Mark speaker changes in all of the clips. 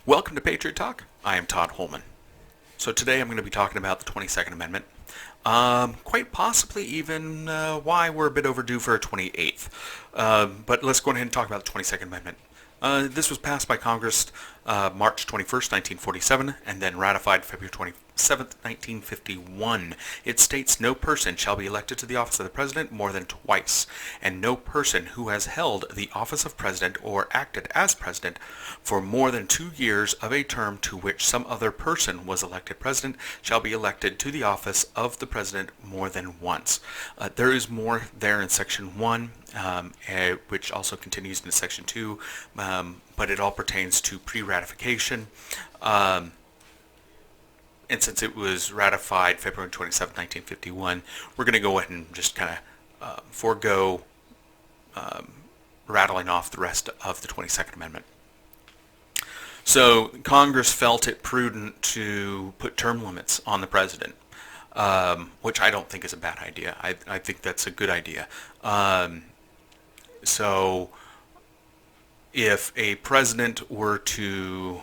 Speaker 1: Welcome to Patriot Talk. I am Todd Holman. So today I'm going to be talking about the 22nd Amendment. Quite possibly even why we're a bit overdue for a 28th. But let's go ahead and talk about the 22nd Amendment. This was passed by Congress March 21st, 1947, and then ratified February 27th, 1951. It states no person shall be elected to the office of the President more than twice, and no person who has held the office of President or acted as President for more than 2 years of a term to which some other person was elected President shall be elected to the office of the President more than once. There is more there in Section 1, which also continues into Section 2, but it all pertains to pre-ratification. And since it was ratified February 27, 1951, we're going to go ahead and just kind of forego rattling off the rest of the 22nd Amendment. So Congress felt it prudent to put term limits on the president, which I don't think is a bad idea. I think that's a good idea. So if a president were to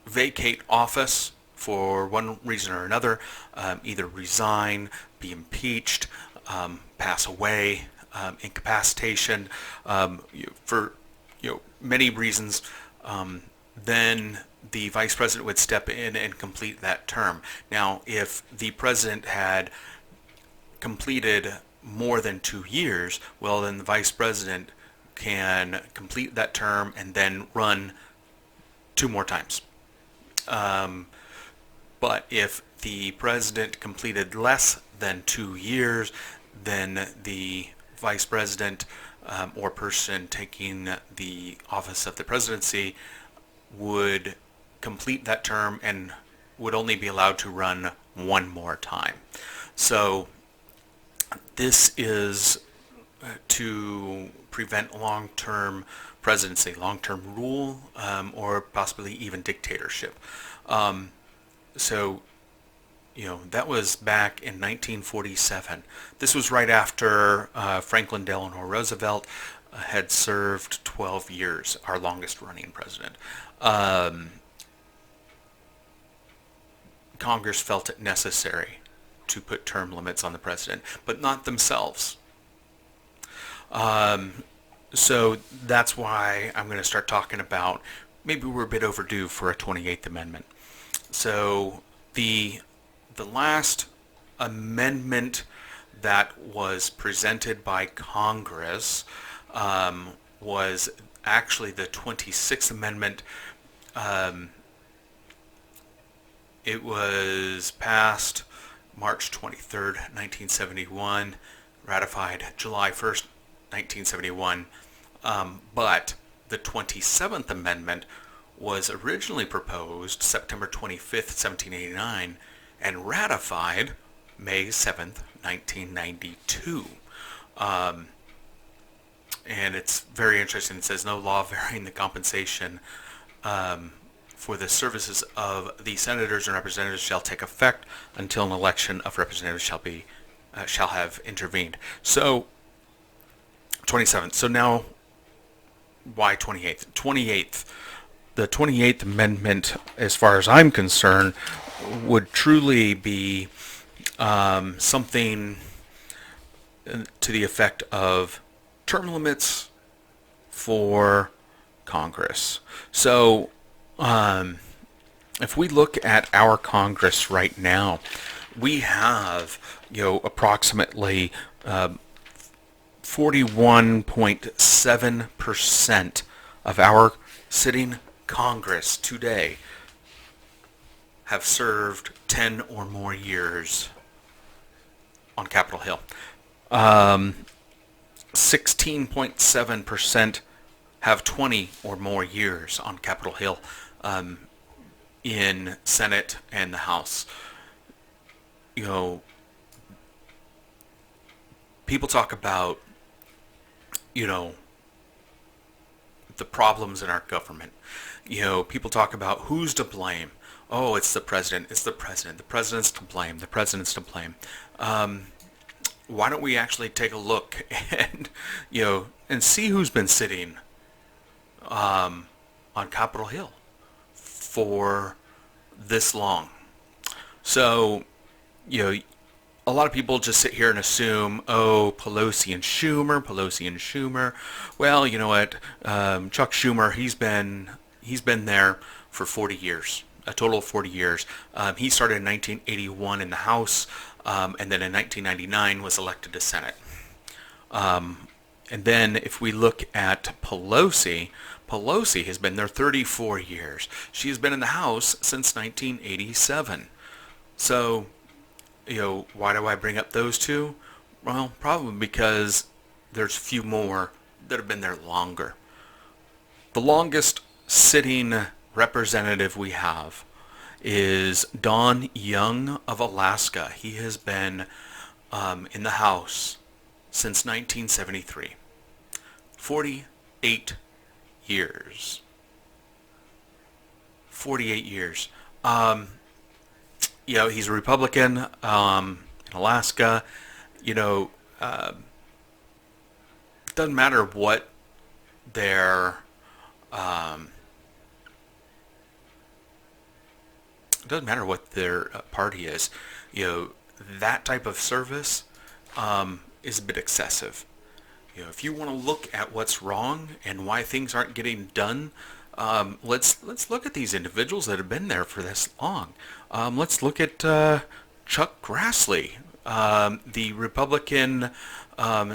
Speaker 1: vacate office for one reason or another, either resign, be impeached, pass away, incapacitation, for many reasons, then the vice president would step in and complete that term. Now, if the president had completed more than 2 years, well, then the vice president can complete that term and then run 2 more times. But if the president completed less than 2 years, then the vice president or person taking the office of the presidency would complete that term and would only be allowed to run 1 more time. So this is to prevent long-term presidency, long-term rule, or possibly even dictatorship. So that was back in 1947. This was right after Franklin Delano Roosevelt had served 12 years, our longest-running president. Congress felt it necessary to put term limits on the president, but not themselves. So that's why I'm going to start talking about maybe we're a bit overdue for a 28th Amendment. So the last amendment that was presented by Congress was actually the 26th Amendment. It was passed March 23rd, 1971, ratified July 1st, 1971, but the 27th Amendment was originally proposed September 25th, 1789, and ratified May 7th, 1992. And it's very interesting. It says no law varying the compensation for the services of the senators and representatives shall take effect until an election of representatives shall have intervened. So 27th. So now, why 28th? 28th. The 28th Amendment, as far as I'm concerned, would truly be something to the effect of term limits for Congress. So, if we look at our Congress right now, we have, approximately 41.7% of our sitting Congress today have served 10 or more years on Capitol Hill. 16.7% have 20 or more years on Capitol Hill in Senate and the House. People talk about, the problems in our government. People talk about who's to blame. Oh, it's the president. It's the president. The president's to blame. The president's to blame. Why don't we actually take a look and, and see who's been sitting on Capitol Hill for this long. So, you know, a lot of people just sit here and assume, oh, Pelosi and Schumer. Well, you know what? Chuck Schumer, he's been there for 40 years, a total of 40 years. He started in 1981 in the House, and then in 1999 was elected to Senate. And then if we look at Pelosi has been there 34 years. She has been in the House since 1987. So, why do I bring up those two? Well, probably because there's few more that have been there longer. The longest sitting representative we have is Don Young of Alaska. He has been in the House since 1973. 48 years. 48 years. He's a Republican in Alaska. You know, doesn't matter what their party is. That type of service is a bit excessive. If you want to look at what's wrong and why things aren't getting done, let's look at these individuals that have been there for this long. Let's look at Chuck Grassley, the Republican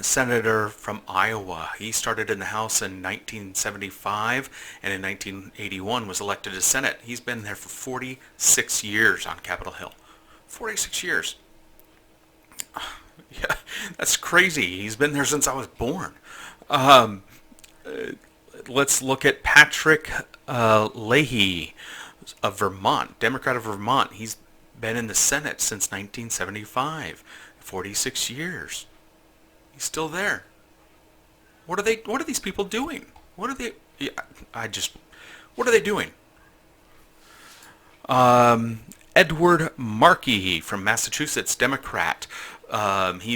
Speaker 1: senator from Iowa. He started in the House in 1975 and in 1981 was elected to Senate. He's been there for 46 years on Capitol Hill. 46 years. Yeah, that's crazy. He's been there since I was born. Let's look at Patrick Leahy of Vermont, Democrat of Vermont. He's been in the Senate since 1975, 46 years. He's still there. What are these people doing? What are they? Yeah, what are they doing? Edward Markey from Massachusetts, Democrat. Who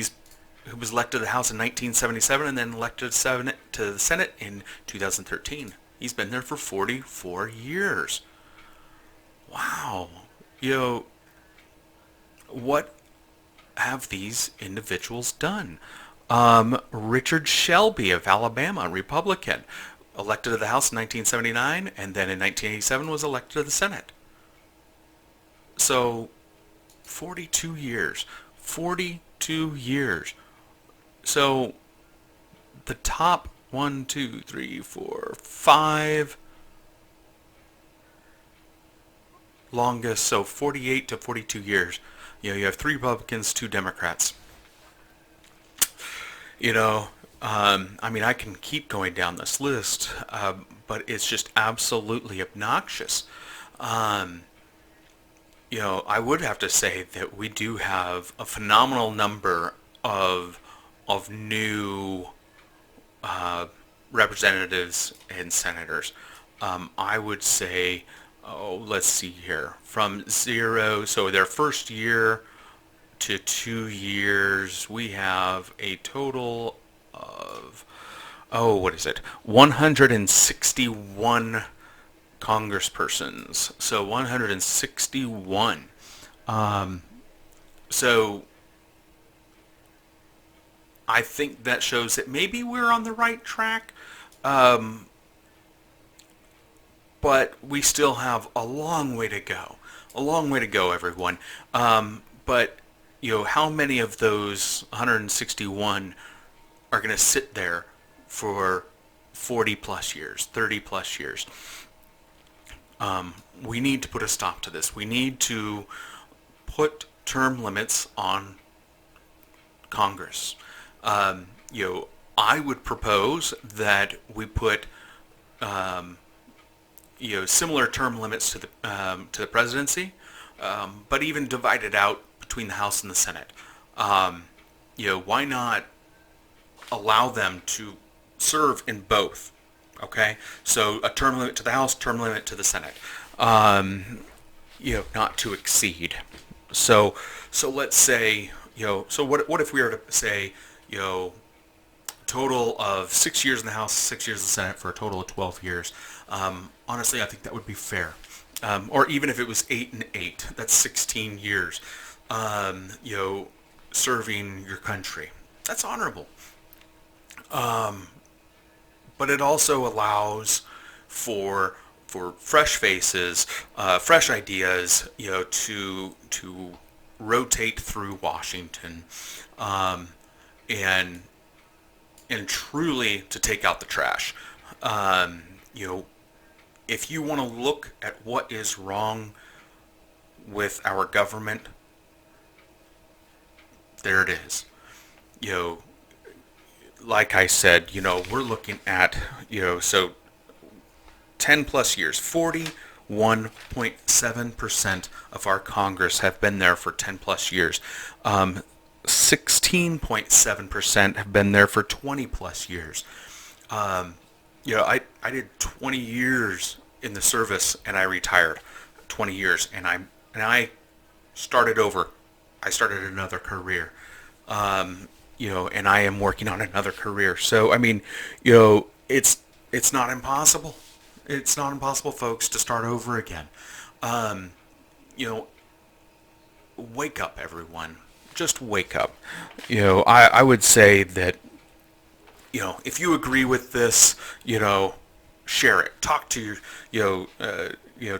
Speaker 1: was elected to the House in 1977 and then elected to the Senate in 2013. He's been there for 44 years. Wow. What have these individuals done? Richard Shelby of Alabama, Republican, elected to the House in 1979 and then in 1987 was elected to the Senate. So, 42 years. 42 years. So, the top 1, 2, 3, 4, 5 longest, so 48 to 42 years. You have 3 Republicans, 2 Democrats. I can keep going down this list, but it's just absolutely obnoxious. I would have to say that we do have a phenomenal number of new representatives and senators. I would say, let's see here, from 0, so their first year to 2 years, we have a total of, 161 congresspersons. So 161. So I think that shows that maybe we're on the right track. But we still have a long way to go. A long way to go, everyone. But, how many of those 161 are going to sit there for 40 plus years, 30 plus years? We need to put a stop to this. We need to put term limits on Congress. I would propose that we put similar term limits to the presidency, but even divide it out between the House and the Senate. Why not allow them to serve in both? Okay, so a term limit to the House, term limit to the Senate. Not to exceed. So let's say, so what if we were to say, total of 6 years in the House, 6 years in the Senate, for a total of 12 years. Honestly, I think that would be fair. Or even if it was 8 and 8, that's 16 years, serving your country. That's honorable. But it also allows for fresh faces, fresh ideas, to rotate through Washington, and truly to take out the trash. If you want to look at what is wrong with our government, there it is. Like I said, we're looking at, so 10 plus years, 41.7% of our Congress have been there for 10 plus years. 16.7% have been there for 20 plus years. I did 20 years in the service and I retired. 20 years, and I started over. I started another career. And I am working on another career. So, it's not impossible. It's not impossible, folks, to start over again. Wake up, everyone. Just wake up. I would say that, if you agree with this, share it. Talk to your,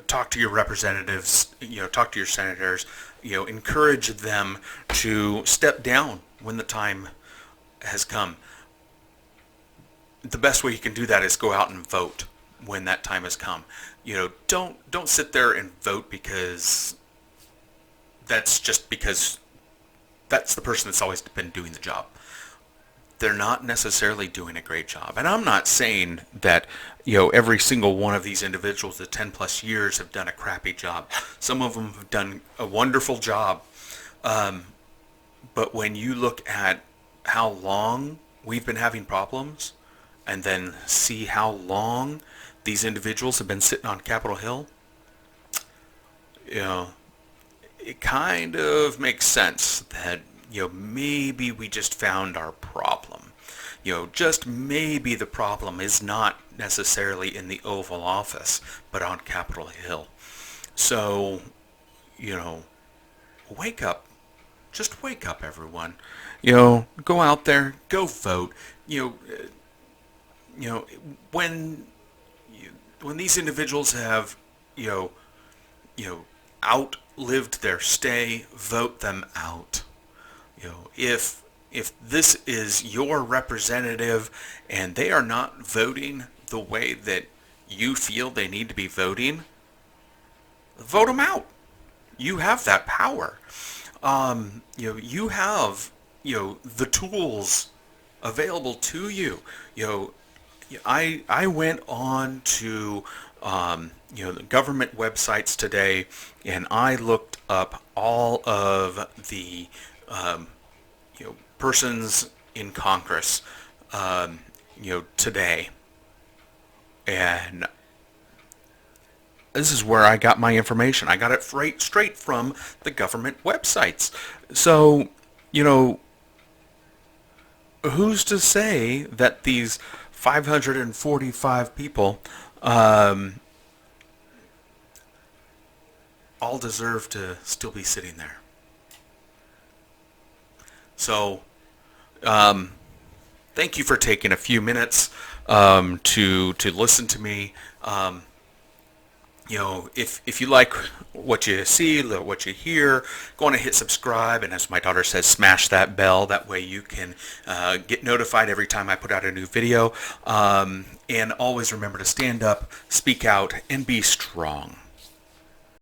Speaker 1: talk to your representatives, talk to your senators, encourage them to step down when the time has come. The best way you can do that is go out and vote when that time has come. Don't sit there and vote because that's the person that's always been doing the job. They're not necessarily doing a great job. And I'm not saying that, every single one of these individuals at 10 plus years have done a crappy job. Some of them have done a wonderful job. But when you look at how long we've been having problems, and then see how long these individuals have been sitting on Capitol Hill, it kind of makes sense that, maybe we just found our problem. Just maybe the problem is not necessarily in the Oval Office, but on Capitol Hill. So, wake up. Just wake up, everyone. Go out there, go vote. When these individuals have, outlived their stay, vote them out. If this is your representative and they are not voting the way that you feel they need to be voting, vote them out. You have that power. You have, the tools available to you. I went on to, the government websites today, and I looked up all of the, persons in Congress, today. And this is where I got my information. I got it straight from the government websites. So, who's to say that these 545 people all deserve to still be sitting there? So, thank you for taking a few minutes to listen to me. If you like what you see, what you hear, go on and hit subscribe, and as my daughter says, smash that bell. That way you can get notified every time I put out a new video. And always remember to stand up, speak out, and be strong.